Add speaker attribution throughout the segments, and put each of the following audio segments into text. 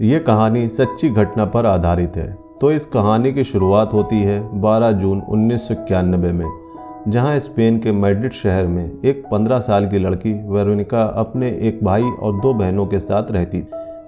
Speaker 1: ये कहानी सच्ची घटना पर आधारित है। तो इस कहानी की शुरुआत होती है 12 जून 1991 में, जहां स्पेन के मैड्रिड शहर में एक 15 साल की लड़की वेरोनिका अपने एक भाई और 2 बहनों के साथ रहती।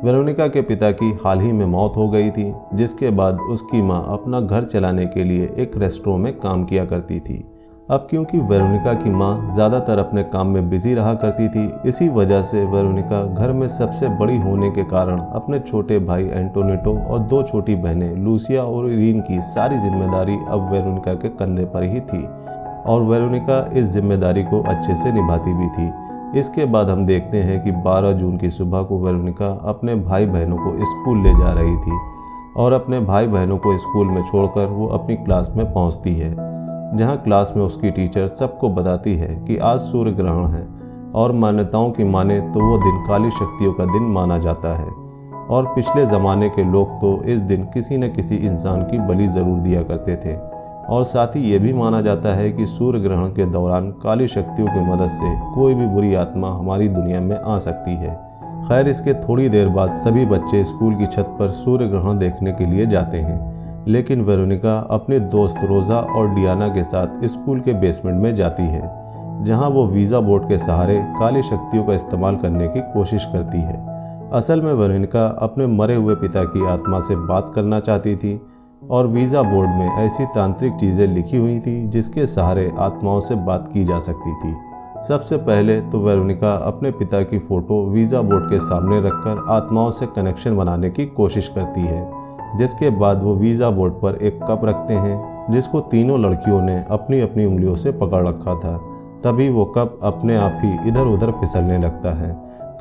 Speaker 1: वेरोनिका के पिता की हाल ही में मौत हो गई थी, जिसके बाद उसकी मां अपना घर चलाने के लिए एक रेस्टोरेंट में काम किया करती थी। अब क्योंकि वेरोनिका की मां ज़्यादातर अपने काम में बिजी रहा करती थी, इसी वजह से वेरोनिका घर में सबसे बड़ी होने के कारण अपने छोटे भाई एंटोनियो और 2 छोटी बहनें लूसिया और इरीन की सारी जिम्मेदारी अब वेरोनिका के कंधे पर ही थी और वेरोनिका इस जिम्मेदारी को अच्छे से निभाती भी थी। इसके बाद हम देखते हैं कि 12 जून की सुबह को वेरोनिका अपने भाई बहनों को स्कूल ले जा रही थी और अपने भाई बहनों को स्कूल में छोड़कर वो अपनी क्लास में पहुंचती है, जहां क्लास में उसकी टीचर सबको बताती है कि आज सूर्य ग्रहण है और मान्यताओं की माने तो वो दिन काली शक्तियों का दिन माना जाता है और पिछले ज़माने के लोग तो इस दिन किसी न किसी इंसान की बलि ज़रूर दिया करते थे और साथ ही ये भी माना जाता है कि सूर्य ग्रहण के दौरान काली शक्तियों की मदद से कोई भी बुरी आत्मा हमारी दुनिया में आ सकती है। खैर, इसके थोड़ी देर बाद सभी बच्चे स्कूल की छत पर सूर्य ग्रहण देखने के लिए जाते हैं, लेकिन वेरोनिका अपने दोस्त रोज़ा और डियाना के साथ स्कूल के बेसमेंट में जाती है, जहां वो वीज़ा बोर्ड के सहारे काली शक्तियों का इस्तेमाल करने की कोशिश करती है। असल में वेरोनिका अपने मरे हुए पिता की आत्मा से बात करना चाहती थी और वीज़ा बोर्ड में ऐसी तांत्रिक चीज़ें लिखी हुई थी जिसके सहारे आत्माओं से बात की जा सकती थी। सबसे पहले तो वेरोनिका अपने पिता की फ़ोटो वीज़ा बोर्ड के सामने रखकर आत्माओं से कनेक्शन बनाने की कोशिश करती है, जिसके बाद वो वीज़ा बोर्ड पर एक कप रखते हैं जिसको तीनों लड़कियों ने अपनी अपनी उंगलियों से पकड़ रखा था। तभी वो कप अपने आप ही इधर उधर फिसलने लगता है।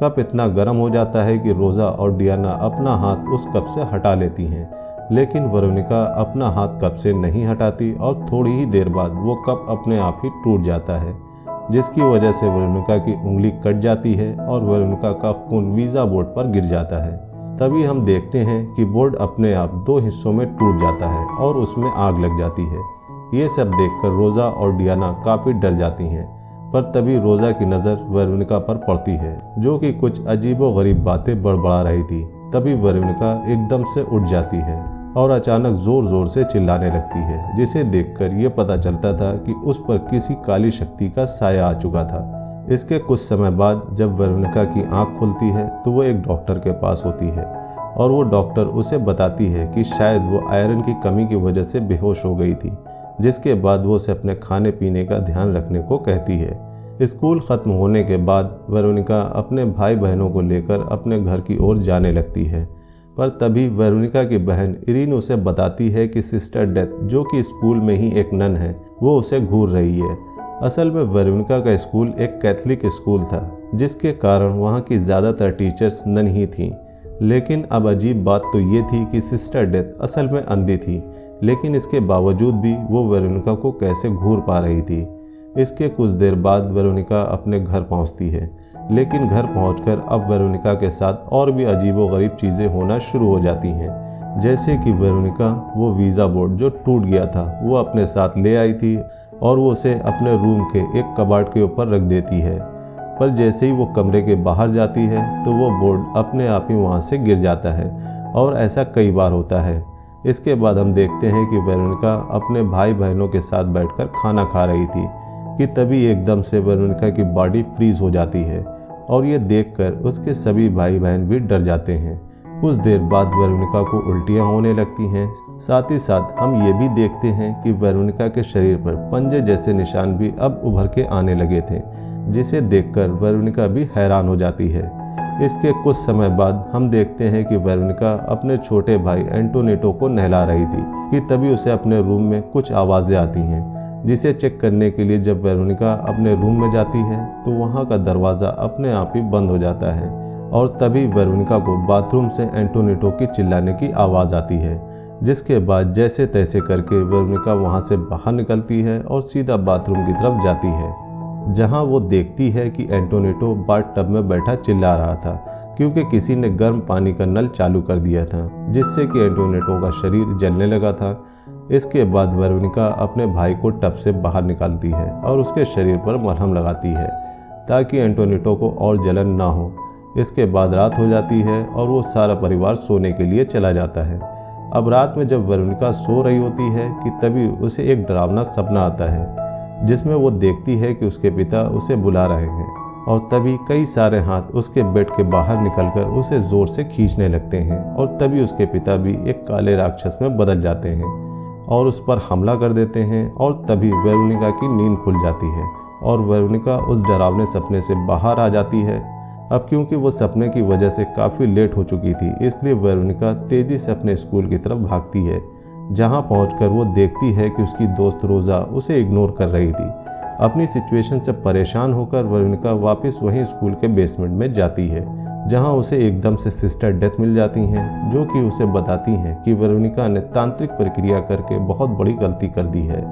Speaker 1: कप इतना गर्म हो जाता है कि रोज़ा और डियाना अपना हाथ उस कप से हटा लेती हैं, लेकिन वेरोनिका अपना हाथ कप से नहीं हटाती और थोड़ी ही देर बाद वो कप अपने आप ही टूट जाता है, जिसकी वजह से वेरोनिका की उंगली कट जाती है और वेरोनिका का खून वीज़ा बोर्ड पर गिर जाता है। तभी हम देखते हैं कि बोर्ड अपने आप 2 हिस्सों में टूट जाता है और उसमें आग लग जाती है। ये सब देखकर रोज़ा और डियाना काफ़ी डर जाती हैं, पर तभी रोज़ा की नज़र वेरोनिका पर पड़ती है, जो कि कुछ अजीबोगरीब बातें बड़बड़ा रही थी। तभी वेरोनिका एकदम से उठ जाती है और अचानक ज़ोर ज़ोर से चिल्लाने लगती है, जिसे देखकर ये पता चलता था कि उस पर किसी काली शक्ति का साया आ चुका था। इसके कुछ समय बाद जब वेरोनिका की आंख खुलती है तो वो एक डॉक्टर के पास होती है और वो डॉक्टर उसे बताती है कि शायद वो आयरन की कमी की वजह से बेहोश हो गई थी, जिसके बाद वो उसे अपने खाने पीने का ध्यान रखने को कहती है। स्कूल ख़त्म होने के बाद वेरोनिका अपने भाई बहनों को लेकर अपने घर की ओर जाने लगती है, पर तभी वेरोनिका की बहन इरीन उसे बताती है कि सिस्टर डेथ, जो कि स्कूल में ही एक नन है, वो उसे घूर रही है। असल में वेरोनिका का स्कूल एक कैथलिक स्कूल था, जिसके कारण वहाँ की ज़्यादातर टीचर्स नन ही थीं। लेकिन अब अजीब बात तो ये थी कि सिस्टर डेथ असल में अंधी थी, लेकिन इसके बावजूद भी वो वेरोनिका को कैसे घूर पा रही थी। इसके कुछ देर बाद वेरोनिका अपने घर पहुँचती है, लेकिन घर पहुँचकर अब वेरोनिका के साथ और भी अजीबोगरीब चीज़ें होना शुरू हो जाती हैं। जैसे कि वेरोनिका वो वीज़ा बोर्ड जो टूट गया था वो अपने साथ ले आई थी और वो उसे अपने रूम के एक कबाड़ के ऊपर रख देती है, पर जैसे ही वो कमरे के बाहर जाती है तो वो बोर्ड अपने आप ही वहाँ से गिर जाता है और ऐसा कई बार होता है। इसके बाद हम देखते हैं कि वेरोनिका अपने भाई बहनों के साथ बैठकर खाना खा रही थी कि तभी एकदम से वेरोनिका की बॉडी फ्रीज हो जाती है और ये देखकर उसके सभी भाई बहन भी डर जाते हैं। कुछ देर बाद वेरोनिका को उल्टियाँ होने लगती हैं। साथ ही साथ हम ये भी देखते हैं कि वेरोनिका के शरीर पर पंजे जैसे निशान भी अब उभर के आने लगे थे, जिसे देखकर वेरोनिका भी हैरान हो जाती है। इसके कुछ समय बाद हम देखते हैं कि वेरोनिका अपने छोटे भाई एंटोनियो को नहला रही थी कि तभी उसे अपने रूम में कुछ आवाज़ें आती हैं, जिसे चेक करने के लिए जब वेरोनिका अपने रूम में जाती है तो वहाँ का दरवाज़ा अपने आप ही बंद हो जाता है और तभी वेरोनिका को बाथरूम से एंटोनियो की चिल्लाने की आवाज़ आती है, जिसके बाद जैसे तैसे करके वेरोनिका वहाँ से बाहर निकलती है और सीधा बाथरूम की तरफ जाती है, जहाँ वो देखती है कि एंटोनियो बाथ टब में बैठा चिल्ला रहा था क्योंकि किसी ने गर्म पानी का नल चालू कर दिया था, जिससे कि एंटोनियो का शरीर जलने लगा था। इसके बाद वेरोनिका अपने भाई को टब से बाहर निकालती है और उसके शरीर पर मलहम लगाती है ताकि एंटोनियो को और जलन ना हो। इसके बाद रात हो जाती है और वो सारा परिवार सोने के लिए चला जाता है। अब रात में जब वेरोनिका सो रही होती है कि तभी उसे एक डरावना सपना आता है, जिसमें वो देखती है कि उसके पिता उसे बुला रहे हैं और तभी कई सारे हाथ उसके बेड के बाहर निकलकर उसे जोर से खींचने लगते हैं और तभी उसके पिता भी एक काले राक्षस में बदल जाते हैं और उस पर हमला कर देते हैं और तभी वेरोनिका की नींद खुल जाती है और वेरोनिका उस डरावने सपने से बाहर आ जाती है। अब क्योंकि वो सपने की वजह से काफ़ी लेट हो चुकी थी, इसलिए वेरोनिका तेज़ी से अपने स्कूल की तरफ भागती है, जहां पहुंचकर वो देखती है कि उसकी दोस्त रोज़ा उसे इग्नोर कर रही थी। अपनी सिचुएशन से परेशान होकर वेरोनिका वापस वहीं स्कूल के बेसमेंट में जाती है, जहां उसे एकदम से सिस्टर डेथ मिल जाती हैं, जो कि उसे बताती हैं कि वेरोनिका ने तांत्रिक प्रक्रिया करके बहुत बड़ी गलती कर दी है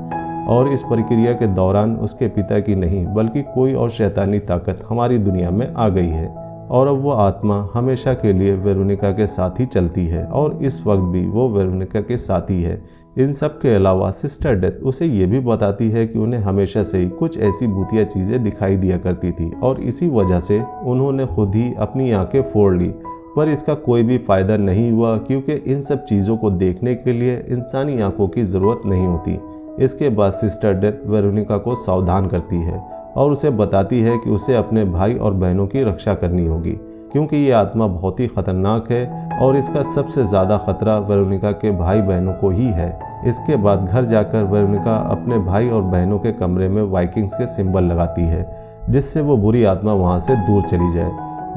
Speaker 1: और इस प्रक्रिया के दौरान उसके पिता की नहीं बल्कि कोई और शैतानी ताकत हमारी दुनिया में आ गई है और अब वो आत्मा हमेशा के लिए वेरोनिका के साथ ही चलती है और इस वक्त भी वो वेरोनिका के साथ ही है। इन सब के अलावा सिस्टर डेथ उसे ये भी बताती है कि उन्हें हमेशा से ही कुछ ऐसी भूतिया चीज़ें दिखाई दिया करती थी और इसी वजह से उन्होंने खुद ही अपनी आंखें फोड़ ली, पर इसका कोई भी फ़ायदा नहीं हुआ क्योंकि इन सब चीज़ों को देखने के लिए इंसानी आंखों की ज़रूरत नहीं होती। इसके बाद सिस्टर डेथ वेरोनिका को सावधान करती है और उसे बताती है कि उसे अपने भाई और बहनों की रक्षा करनी होगी क्योंकि ये आत्मा बहुत ही खतरनाक है और इसका सबसे ज़्यादा खतरा वेरोनिका के भाई बहनों को ही है। इसके बाद घर जाकर वेरोनिका अपने भाई और बहनों के कमरे में वाइकिंग्स के सिंबल लगाती है, जिससे वो बुरी आत्मा वहाँ से दूर चली जाए,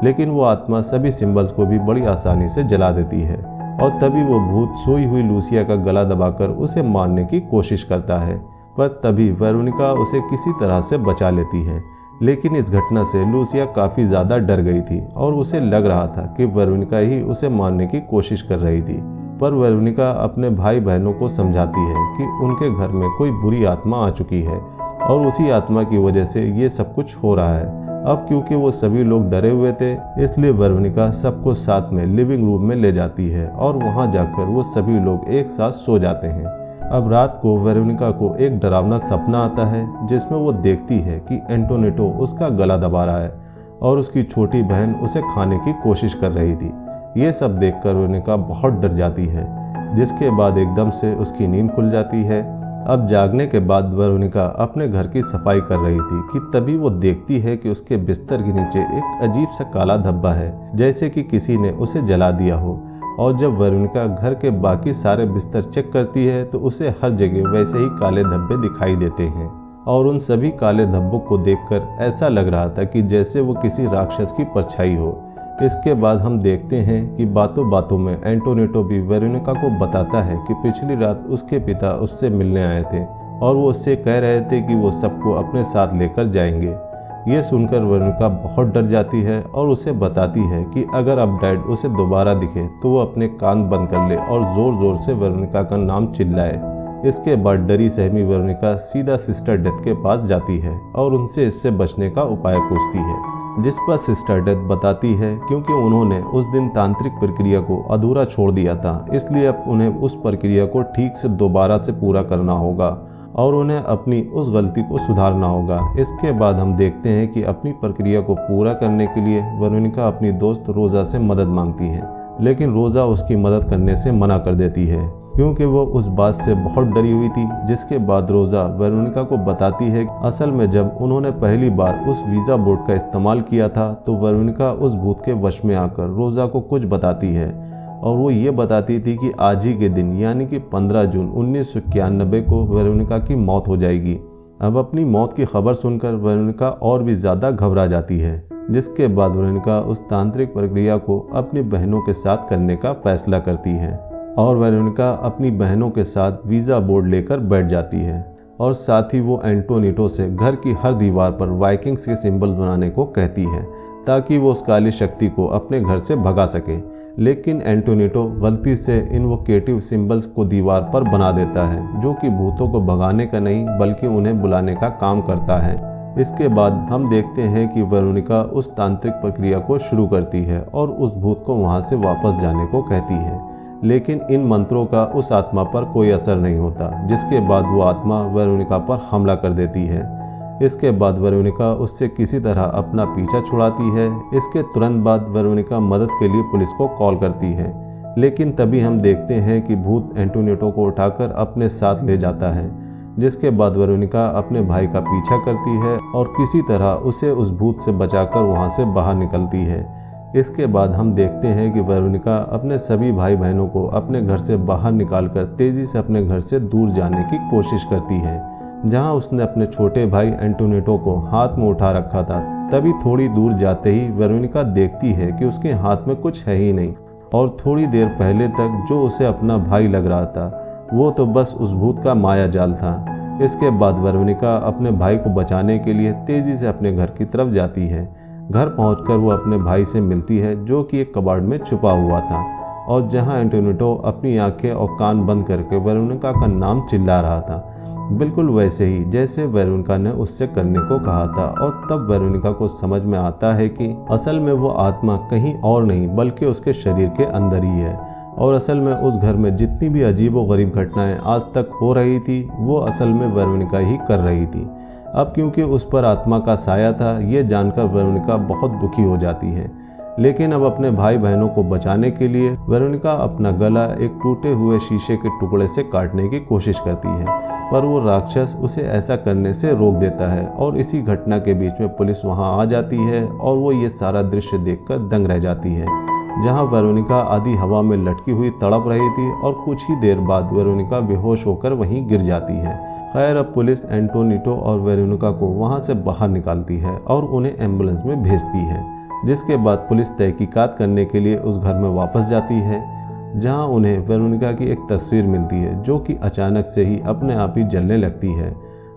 Speaker 1: लेकिन वो आत्मा सभी सिंबल्स को भी बड़ी आसानी से जला देती है और तभी वो भूत सोई हुई लूसिया का गला दबाकर उसे मारने की कोशिश करता है, पर तभी वेरोनिका उसे किसी तरह से बचा लेती है। लेकिन इस घटना से लूसिया काफ़ी ज़्यादा डर गई थी और उसे लग रहा था कि वेरोनिका ही उसे मारने की कोशिश कर रही थी, पर वेरोनिका अपने भाई बहनों को समझाती है कि उनके घर में कोई बुरी आत्मा आ चुकी है और उसी आत्मा की वजह से ये सब कुछ हो रहा है। अब क्योंकि वो सभी लोग डरे हुए थे, इसलिए वेरोनिका सबको साथ में लिविंग रूम में ले जाती है और वहां जाकर वो सभी लोग एक साथ सो जाते हैं। अब रात को वेरोनिका को एक डरावना सपना आता है, जिसमें वो देखती है कि एंटोनेटो उसका गला दबा रहा है और उसकी छोटी बहन उसे खाने की कोशिश कर रही थी। ये सब देखकर वेरोनिका बहुत डर जाती है, जिसके बाद एकदम से उसकी नींद खुल जाती है। अब जागने के बाद वेरोनिका अपने घर की सफाई कर रही थी कि तभी वो देखती है कि उसके बिस्तर के नीचे एक अजीब सा काला धब्बा है, जैसे कि किसी ने उसे जला दिया हो। और जब वेरोनिका घर के बाकी सारे बिस्तर चेक करती है तो उसे हर जगह वैसे ही काले धब्बे दिखाई देते हैं और उन सभी काले धब्बों को देखकर ऐसा लग रहा था कि जैसे वो किसी राक्षस की परछाई हो। इसके बाद हम देखते हैं कि बातों बातों में एंटोनेटो भी वेरोनिका को बताता है कि पिछली रात उसके पिता उससे मिलने आए थे और वो उससे कह रहे थे कि वो सबको अपने साथ लेकर जाएंगे। ये सुनकर वेरोनिका बहुत डर जाती है और उसे बताती है कि अगर अब डैड उसे दोबारा दिखे तो वो अपने कान बंद कर ले और ज़ोर ज़ोर से वेरोनिका का नाम चिल्लाए। इसके बाद डरी सहमी वेरोनिका सीधा सिस्टर डेथ के पास जाती है और उनसे इससे बचने का उपाय पूछती है, जिस पर सिस्टर डेथ बताती है क्योंकि उन्होंने उस दिन तांत्रिक प्रक्रिया को अधूरा छोड़ दिया था, इसलिए अब उन्हें उस प्रक्रिया को ठीक से दोबारा से पूरा करना होगा और उन्हें अपनी उस गलती को सुधारना होगा। इसके बाद हम देखते हैं कि अपनी प्रक्रिया को पूरा करने के लिए वेरोनिका अपनी दोस्त रोज़ा से मदद मांगती है, लेकिन रोज़ा उसकी मदद करने से मना कर देती है क्योंकि वो उस बात से बहुत डरी हुई थी। जिसके बाद रोज़ा वेरोनिका को बताती है कि असल में जब उन्होंने पहली बार उस वीज़ा बोर्ड का इस्तेमाल किया था तो वेरोनिका उस भूत के वश में आकर रोज़ा को कुछ बताती है और वो ये बताती थी कि आज ही के दिन यानी कि 15 जून 1991 को वेरोनिका की मौत हो जाएगी। अब अपनी मौत की खबर सुनकर वेरोनिका और भी ज़्यादा घबरा जाती है, जिसके बाद वेरोनिका उस तांत्रिक प्रक्रिया को अपनी बहनों के साथ करने का फैसला करती है और वेरोनिका अपनी बहनों के साथ वीज़ा बोर्ड लेकर बैठ जाती है और साथ ही वो एंटोनेटो से घर की हर दीवार पर वाइकिंग्स के सिंबल बनाने को कहती है ताकि वो उस काली शक्ति को अपने घर से भगा सके। लेकिन एंटोनेटो गलती से इन्वोकेटिव सिंबल्स को दीवार पर बना देता है, जो कि भूतों को भगाने का नहीं बल्कि उन्हें बुलाने का काम करता है। इसके बाद हम देखते हैं कि वेरोनिका उस तांत्रिक प्रक्रिया को शुरू करती है और उस भूत को वहां से वापस जाने को कहती है, लेकिन इन मंत्रों का उस आत्मा पर कोई असर नहीं होता, जिसके बाद वो आत्मा वेरोनिका पर हमला कर देती है। इसके बाद वेरोनिका उससे किसी तरह अपना पीछा छुड़ाती है। इसके तुरंत बाद वेरोनिका मदद के लिए पुलिस को कॉल करती है, लेकिन तभी हम देखते हैं कि भूत एंटोनिएटो को उठाकर अपने साथ ले जाता है, जिसके बाद वेरोनिका अपने भाई का पीछा करती है और किसी तरह उसे उस भूत से बचाकर वहां से बाहर निकलती है। इसके बाद हम देखते हैं कि वेरोनिका अपने सभी भाई बहनों को अपने घर से बाहर निकालकर तेजी से अपने घर से दूर जाने की कोशिश करती है, जहां उसने अपने छोटे भाई एंटोनिएटो को हाथ में उठा रखा था। तभी थोड़ी दूर जाते ही वेरोनिका देखती है कि उसके हाथ में कुछ है ही नहीं, और थोड़ी देर पहले तक जो उसे अपना भाई लग रहा था वो तो बस उस भूत का माया जाल था। इसके बाद वेरोनिका अपने भाई को बचाने के लिए तेजी से अपने घर की तरफ जाती है। घर पहुंचकर वो अपने भाई से मिलती है, जो कि एक कबाड़ में छुपा हुआ था, और जहां एंटोनिएटो अपनी आंखें और कान बंद करके वेरोनिका का नाम चिल्ला रहा था, बिल्कुल वैसे ही जैसे वेरोनिका ने उससे करने को कहा था। और तब वेरोनिका को समझ में आता है कि असल में वो आत्मा कहीं और नहीं बल्कि उसके शरीर के अंदर ही है, और असल में उस घर में जितनी भी अजीबोगरीब घटनाएं आज तक हो रही थी वो असल में वेरोनिका ही कर रही थी। अब क्योंकि उस पर आत्मा का साया था, ये जानकर वेरोनिका बहुत दुखी हो जाती है, लेकिन अब अपने भाई बहनों को बचाने के लिए वेरोनिका अपना गला एक टूटे हुए शीशे के टुकड़े से काटने की कोशिश करती है, पर वो राक्षस उसे ऐसा करने से रोक देता है। और इसी घटना के बीच में पुलिस वहां आ जाती है और वो ये सारा दृश्य देखकर दंग रह जाती है, जहां वेरोनिका आधी हवा में लटकी हुई तड़प रही थी और कुछ ही देर बाद वेरोनिका बेहोश होकर वहीं गिर जाती है। खैर, अब पुलिस एंटोनिएटो और वेरोनिका को वहां से बाहर निकालती है और उन्हें एम्बुलेंस में भेजती है, जिसके बाद पुलिस तहकीकात करने के लिए उस घर में वापस जाती है, जहां उन्हें वेरोनिका की एक तस्वीर मिलती है, जो कि अचानक से ही अपने आप ही जलने लगती है।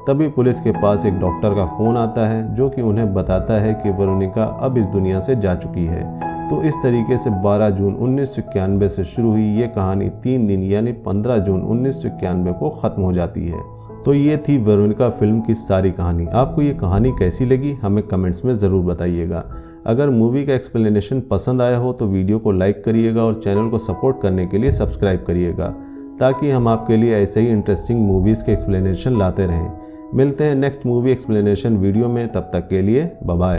Speaker 1: तभी पुलिस के पास एक डॉक्टर का फ़ोन आता है, जो कि उन्हें बताता है कि वेरोनिका अब इस दुनिया से जा चुकी है। तो इस तरीके से 12 जून 1991 से शुरू हुई ये कहानी 3 दिन यानी 15 जून 1991 को ख़त्म हो जाती है। तो ये थी वेरोनिका फिल्म की सारी कहानी। आपको ये कहानी कैसी लगी हमें कमेंट्स में ज़रूर बताइएगा। अगर मूवी का एक्सप्लेनेशन पसंद आया हो तो वीडियो को लाइक करिएगा और चैनल को सपोर्ट करने के लिए सब्सक्राइब करिएगा, ताकि हम आपके लिए ऐसे ही इंटरेस्टिंग मूवीज़ के एक्सप्लेनेशन लाते रहें। मिलते हैं नेक्स्ट मूवी एक्सप्लेनेशन वीडियो में, तब तक के लिए बाय बाय।